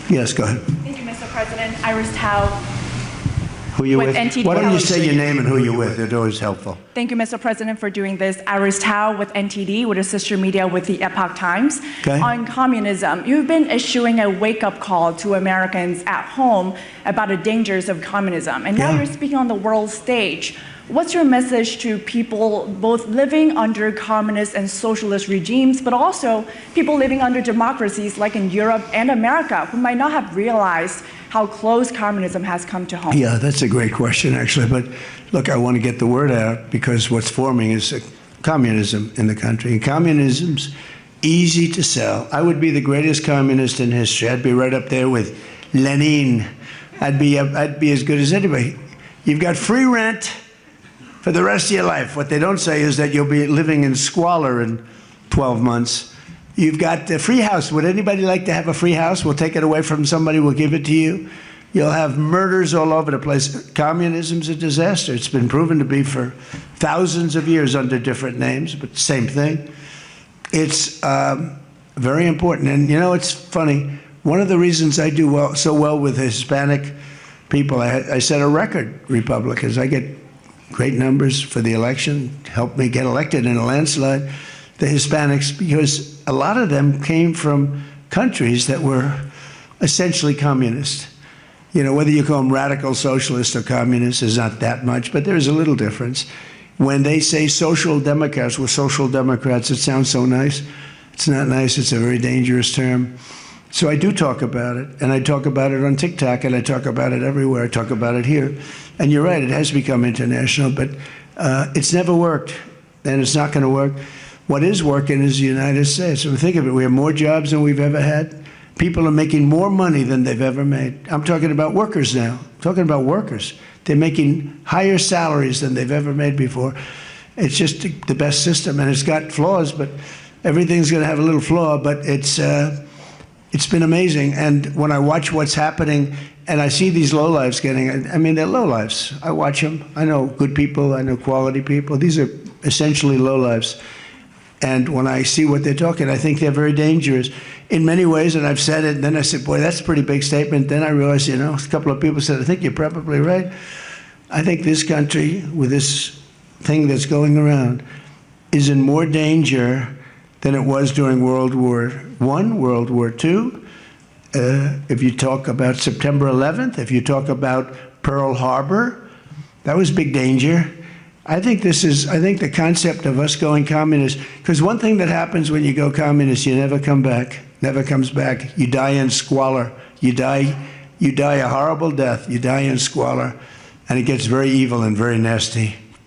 Yes, go ahead. Thank you, Mr. President. Iris Tao. Who you with? NTD. Why don't you say your name and who you're with? It's always helpful. Thank you, Mr. President, for doing this. Iris Tao with NTD, with a sister media with the Epoch Times. Okay. On communism, you've been issuing a wake-up call to Americans at home about the dangers of communism. And now you're speaking on the world stage. What's your message to people both living under communist and socialist regimes, but also people living under democracies like in Europe and America who might not have realized how close communism has come to home? Yeah, that's a great question, actually. But look, I want to get the word out because what's forming is communism in the country. And communism's easy to sell. I would be the greatest communist in history. I'd be right up there with Lenin. I'd be as good as anybody. You've got free rent for the rest of your life. What they don't say is that you'll be living in squalor in 12 months. You've got a free house. Would anybody like to have a free house? We'll take it away from somebody. We'll give it to you. You'll have murders all over the place. Communism's a disaster. It's been proven to be for thousands of years under different names, but same thing. It's very important. And, you know, it's funny. One of the reasons I do so well with Hispanic people, I set a record, Republicans. I get great numbers for the election, helped me get elected in a landslide, the Hispanics, because a lot of them came from countries that were essentially communist. You know, whether you call them radical socialist or communist is not that much, but there's a little difference. When they say social democrats, we're social democrats, it sounds so nice. It's not nice, it's a very dangerous term. So I do talk about it, and I talk about it on TikTok, and I talk about it everywhere. I talk about it here. And you're right, it has become international, but it's never worked, and it's not going to work. What is working is the United States. So think of it, we have more jobs than we've ever had. People are making more money than they've ever made. I'm talking about workers now. I'm talking about workers. They're making higher salaries than they've ever made before. It's just the best system, and it's got flaws, but everything's going to have a little flaw, but it's been amazing. And when I watch what's happening, and I see these lowlifes getting, I mean, they're lowlifes. I watch them. I know good people. I know quality people. These are essentially lowlifes. And when I see what they're talking, I think they're very dangerous in many ways. And I've said it, and then I said, boy, that's a pretty big statement. Then I realized, you know, a couple of people said, I think you're probably right. I think this country, with this thing that's going around, is in more danger than it was during World War I, World War II. If you talk about September 11th, if you talk about Pearl Harbor, that was big danger. I think the concept of us going communist, because one thing that happens when you go communist, you never come back, never comes back. You die in squalor. You die a horrible death. You die in squalor, and it gets very evil and very nasty.